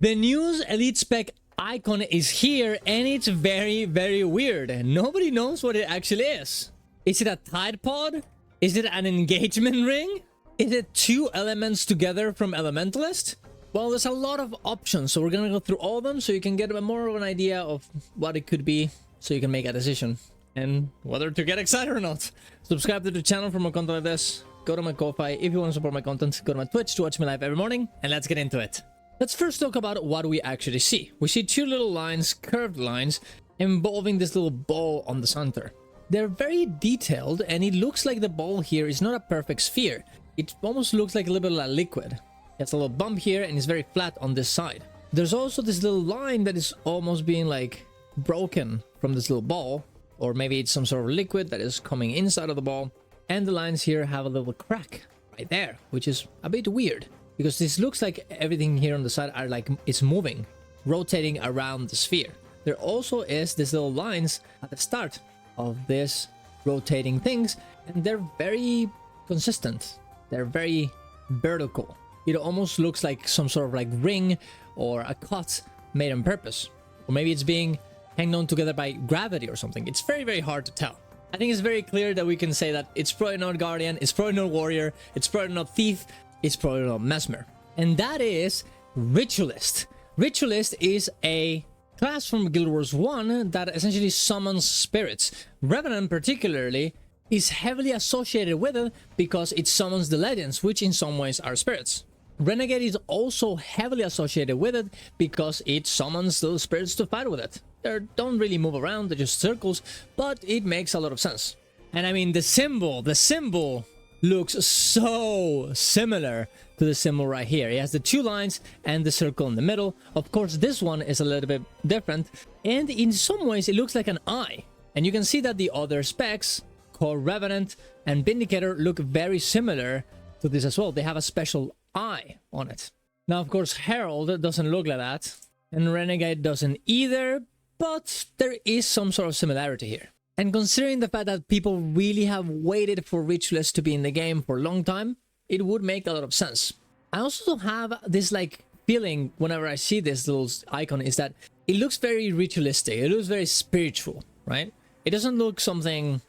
The news elite spec icon is here, and it's very, very weird. Nobody knows what it actually is. Is it a Tide Pod? Is it an engagement ring? Is it two elements together from Elementalist? Well, there's a lot of options, so we're gonna go through all of them so you can get more of an idea of what it could be, so you can make a decision and whether to get excited or not. Subscribe to the channel for more content like this. Go to my Ko-Fi if you want to support my content. Go to my Twitch to watch me live every morning, and let's get into it. Let's first talk about what we actually see. We see two little lines, curved lines, involving this little ball on the center. They're very detailed, and it looks like the ball here is not a perfect sphere. It almost looks like a little bit like liquid. It's a little bump here, and it's very flat on this side. There's also this little line that is almost being like broken from this little ball, or maybe it's some sort of liquid that is coming inside of the ball. And the lines here have a little crack right there, which is a bit weird, because this looks like everything here on the side are like it's moving, rotating around the sphere. There also is this little lines at the start of this rotating things, and they're very consistent. They're very vertical. It almost looks like some sort of like ring or a cut made on purpose, or maybe it's being hanged on together by gravity or something. It's very, very hard to tell. I think it's very clear that we can say that it's probably not Guardian, it's probably not Warrior, it's probably not Thief, it's probably not Mesmer. And that is Ritualist. Ritualist is a class from Guild Wars 1 that essentially summons spirits. Revenant particularly is heavily associated with it because it summons the legends, which in some ways are spirits. Renegade is also heavily associated with it because it summons little spirits to fight with it. They don't really move around, they're just circles, but it makes a lot of sense. And I mean, the symbol looks so similar to the symbol right here. It has the two lines and the circle in the middle. Of course, this one is a little bit different, and in some ways it looks like an eye. And you can see that the other specs, called Revenant and Vindicator, look very similar to this as well. They have a special eye on it. Now, of course, Herald doesn't look like that, and Renegade doesn't either, but there is some sort of similarity here. And considering the fact that people really have waited for Ritualist to be in the game for a long time, it would make a lot of sense. I also have this like feeling whenever I see this little icon is that it looks very ritualistic. It looks very spiritual, right? It doesn't look something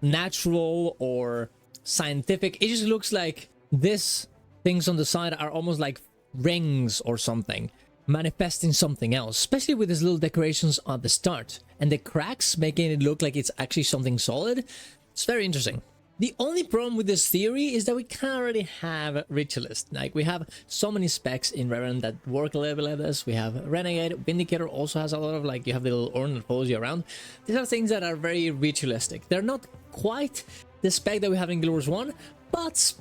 natural or scientific. It just looks like these things on the side are almost like rings or something, manifesting something else, especially with these little decorations at the start and the cracks making it look like it's actually something solid. It's very interesting. The only problem with this theory is that we kind of already have Ritualist. Like, we have so many specs in Revenant that work a little bit like this. We have Renegade. Vindicator also has a lot of, like, you have the little urn that follows you around. These are things that are very ritualistic. They're not quite the spec that we have in Guild Wars 1, but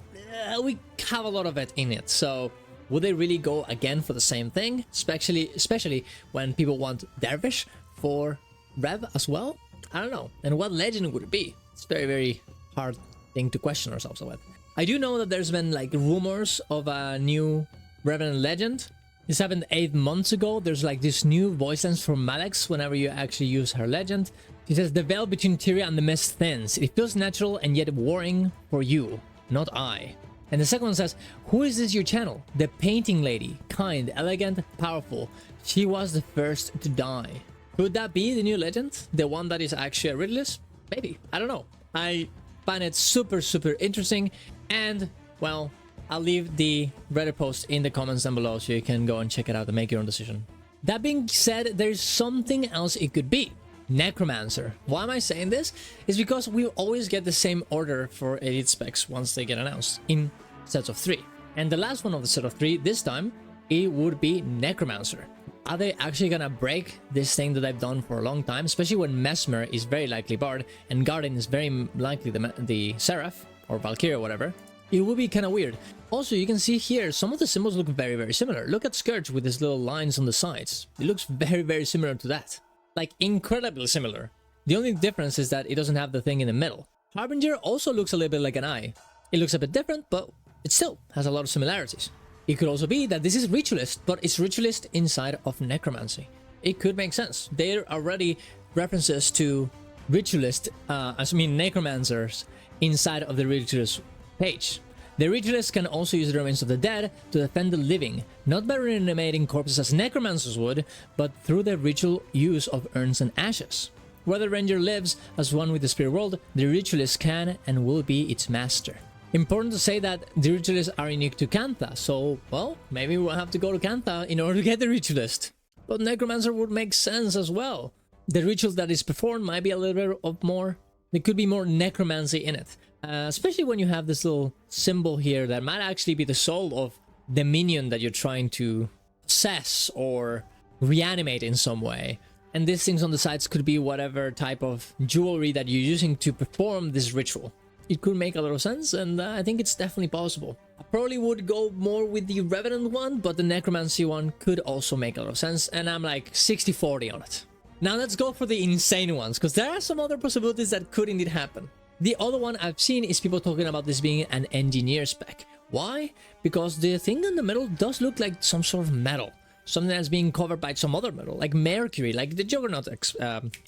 we have a lot of it in it. So would they really go again for the same thing? Especially when people want Dervish for Rev as well? I don't know. And what legend would it be? It's very, very hard thing to question ourselves about. I do know that there's been like rumors of a new Revenant legend. This happened 8 months ago. There's like this new voice lines from Malex whenever you actually use her legend. She says, the veil between Tyria and the mist thins. It feels natural and yet warring for you, not I. And the second one says, who is this your channel? The painting lady, kind, elegant, powerful. She was the first to die. Could that be the new legend? The one that is actually a Ritualist? Maybe. I don't know. I find it super, super interesting. And, well, I'll leave the Reddit post in the comments down below so you can go and check it out and make your own decision. That being said, there's something else it could be. Necromancer. Why am I saying this? It's because we always get the same order for elite specs once they get announced in sets of 3. And the last one of the set of 3, this time, it would be Necromancer. Are they actually gonna break this thing that I've done for a long time? Especially when Mesmer is very likely Bard and Guardian is very likely the Seraph or Valkyrie or whatever. It would be kind of weird. Also, you can see here, some of the symbols look very, very similar. Look at Scourge with his little lines on the sides. It looks very, very similar to that. Like, incredibly similar. The only difference is that it doesn't have the thing in the middle. Harbinger also looks a little bit like an eye. It looks a bit different, but it still has a lot of similarities. It could also be that this is Ritualist, but it's Ritualist inside of Necromancy. It could make sense. There are already references to Ritualist, Necromancers inside of the Ritualist page. The ritualists can also use the remains of the dead to defend the living, not by reanimating corpses as necromancers would, but through the ritual use of urns and ashes. Where the ranger lives as one with the spirit world, the ritualist can and will be its master. Important to say that the ritualists are unique to Kantha, so, well, maybe we'll have to go to Kantha in order to get the ritualist. But necromancer would make sense as well. The ritual that is performed might be a little bit of more... There could be more necromancy in it. Especially when you have this little symbol here that might actually be the soul of the minion that you're trying to possess or reanimate in some way. And these things on the sides could be whatever type of jewelry that you're using to perform this ritual. It could make a lot of sense, and I think it's definitely possible. I probably would go more with the Revenant one, but the Necromancy one could also make a lot of sense, and I'm like 60-40 on it. Now let's go for the insane ones, because there are some other possibilities that could indeed happen. The other one I've seen is people talking about this being an engineer spec. Why? Because the thing in the middle does look like some sort of metal. Something that's being covered by some other metal, like Mercury, like the Juggernaut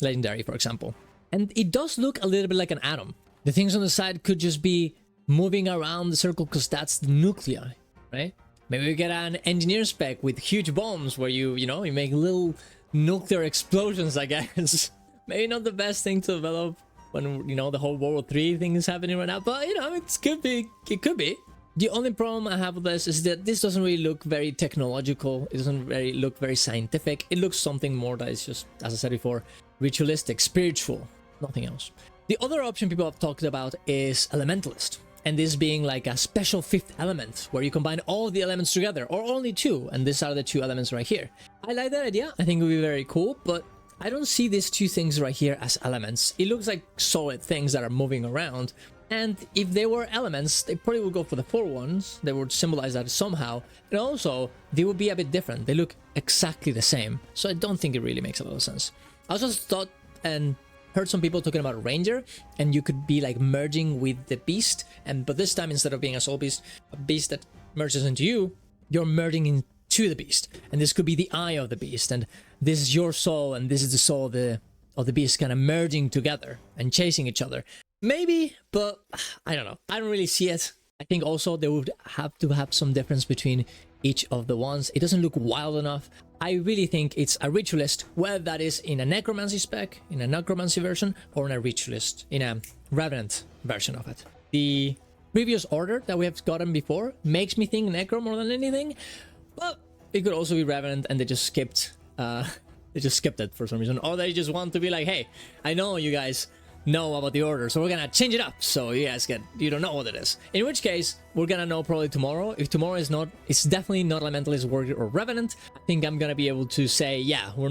legendary, for example. And it does look a little bit like an atom. The things on the side could just be moving around the circle because that's the nuclei, right? Maybe we get an engineer spec with huge bombs where you make little nuclear explosions, I guess. Maybe not the best thing to develop when, the whole World War III thing is happening right now, but, it could be. The only problem I have with this is that this doesn't really look very technological. It doesn't really look very scientific. It looks something more that is just, as I said before, ritualistic, spiritual, nothing else. The other option people have talked about is Elementalist, and this being like a special fifth element where you combine all the elements together, or only two, and these are the two elements right here. I like that idea. I think it would be very cool, but I don't see these two things right here as elements. It looks like solid things that are moving around, and if they were elements, they probably would go for the four ones. They would symbolize that somehow, and also they would be a bit different. They look exactly the same, so I don't think it really makes a lot of sense. I also thought and heard some people talking about Ranger, and you could be like merging with the beast, but this time instead of being a soul beast, a beast that merges into you, you're merging into the beast, and this could be the eye of the beast, and this is your soul, and this is the soul of the beast, kind of merging together and chasing each other. Maybe, but I don't know. I don't really see it. I think also they would have to have some difference between each of the ones. It doesn't look wild enough. I really think it's a ritualist, whether that is in a necromancy spec, in a necromancy version, or in a ritualist, in a revenant version of it. The previous order that we have gotten before makes me think necro more than anything, but it could also be revenant and they just skipped it for some reason, or they just want to be like, hey, I know you guys know about the order, so we're gonna change it up so you guys you don't know what it is. In which case, we're gonna know probably tomorrow. If tomorrow is not, it's definitely not Elementalist, Warrior, or Revenant. I think I'm gonna be able to say, yeah, we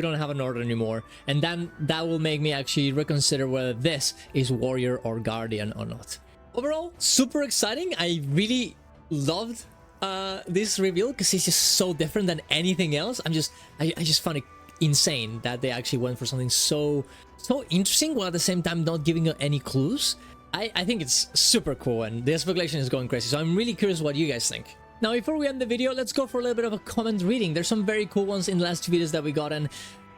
don't have an order anymore, and then that will make me actually reconsider whether this is Warrior or Guardian or not. Overall, super exciting. I really loved this reveal because it's just so different than anything else. I just found it insane that they actually went for something so interesting while at the same time not giving any clues. I think it's super cool, and the speculation is going crazy, so I'm really curious what you guys think. Now, before we end the video, let's go for a little bit of a comment reading. There's some very cool ones in the last two videos that we got, and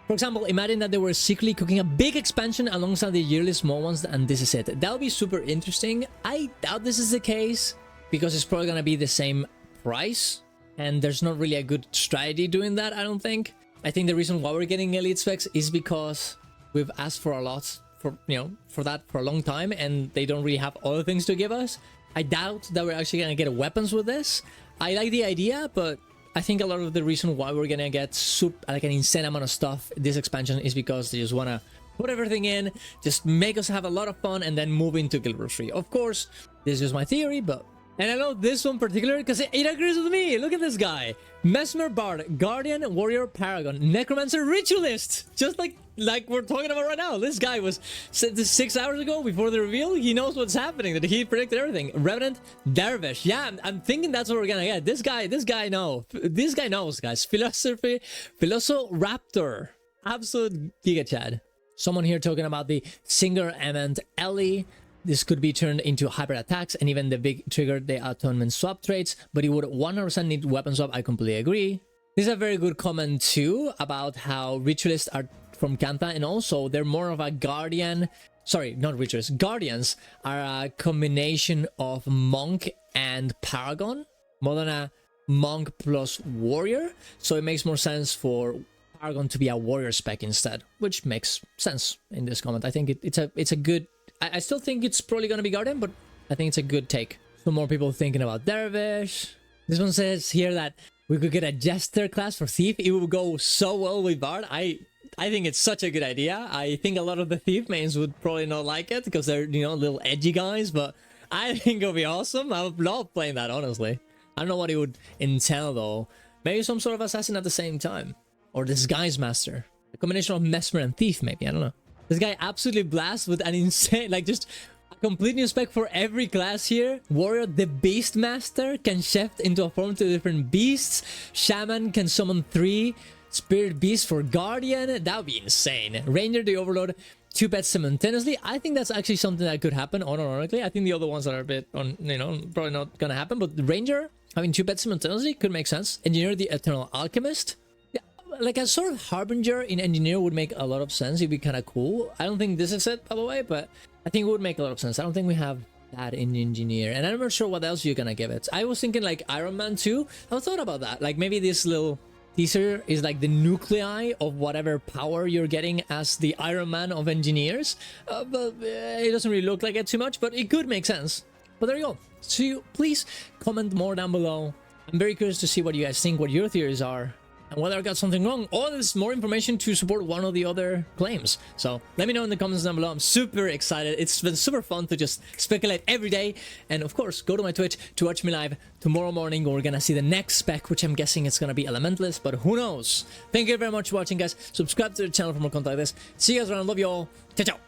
for example, imagine that they were secretly cooking a big expansion alongside the yearly small ones, and this is it. That would be super interesting. I doubt this is the case because it's probably gonna be the same price, and there's not really a good strategy doing that, I don't think. I think the reason why we're getting elite specs is because we've asked for a lot for that for a long time, and they don't really have other things to give us. I doubt that we're actually gonna get weapons with this. I like the idea, but I think a lot of the reason why we're gonna get like an insane amount of stuff this expansion is because they just wanna put everything in, just make us have a lot of fun, and then move into Guild Wars 3. Of course, this is just my theory, but... And I know this one particular because it agrees with me. Look at this guy. Mesmer Bard, Guardian, Warrior, Paragon, Necromancer, Ritualist. Just like we're talking about right now. This guy was said this 6 hours ago before the reveal. He knows what's happening. That he predicted everything. Revenant, Dervish. Yeah, I'm thinking that's what we're gonna get. This guy knows. This guy knows, guys. Philosophy, Raptor. Absolute Giga Chad. Someone here talking about the Singular Element Ellie. This could be turned into hybrid attacks, and even the big trigger the atonement swap traits, but it would 100% need weapon swap. I completely agree. This is a very good comment too about how ritualists are from Kantha, and also they're more of a guardian sorry, not Witchers, Guardians are a combination of Monk and Paragon, more than a Monk plus Warrior. So it makes more sense for Paragon to be a Warrior spec instead, which makes sense in this comment. I think it's a good... I still think it's probably going to be Guardian, but I think it's a good take. Some more people thinking about Dervish. This one says here that we could get a Jester class for Thief. It would go so well with Bard. I think it's such a good idea. I think a lot of the Thief mains would probably not like it because they're, you know, little edgy guys, but I think it would be awesome. I would love playing that, honestly. I don't know what it would entail, though. Maybe some sort of assassin at the same time. Or Disguise Master. A combination of Mesmer and Thief, maybe. I don't know. This guy absolutely blasts with an insane, like, just a complete new spec for every class here. Warrior, the Beast Master, can shift into a form to different beasts. Shaman can summon 3 Spirit Beasts for Guardian. That would be insane. Ranger, the Overlord, 2 pets simultaneously. I think that's actually something that could happen, unironically. I think the other ones that are a bit, probably not gonna happen. But Ranger, having 2 pets simultaneously, could make sense. Engineer, the Eternal Alchemist. Like a sort of Harbinger in Engineer would make a lot of sense. It'd be kind of cool. I don't think this is it, by the way, but I think it would make a lot of sense. I don't think we have that in Engineer, and I'm not sure what else you're gonna give it. I was thinking like Iron Man 2. I thought about that. Like maybe this little teaser is like the nuclei of whatever power you're getting as the Iron Man of Engineers, but it doesn't really look like it too much, but it could make sense. But there you go. So please comment more down below. I'm very curious to see what you guys think, what your theories are, and whether I got something wrong, or there's more information to support one or the other claims. So let me know in the comments down below. I'm super excited. It's been super fun to just speculate every day. And of course, go to my Twitch to watch me live tomorrow morning. We're gonna see the next spec, which I'm guessing it's gonna be Elementalist, but who knows? Thank you very much for watching, guys. Subscribe to the channel for more content like this. See you guys around. Love you all. Ciao, ciao.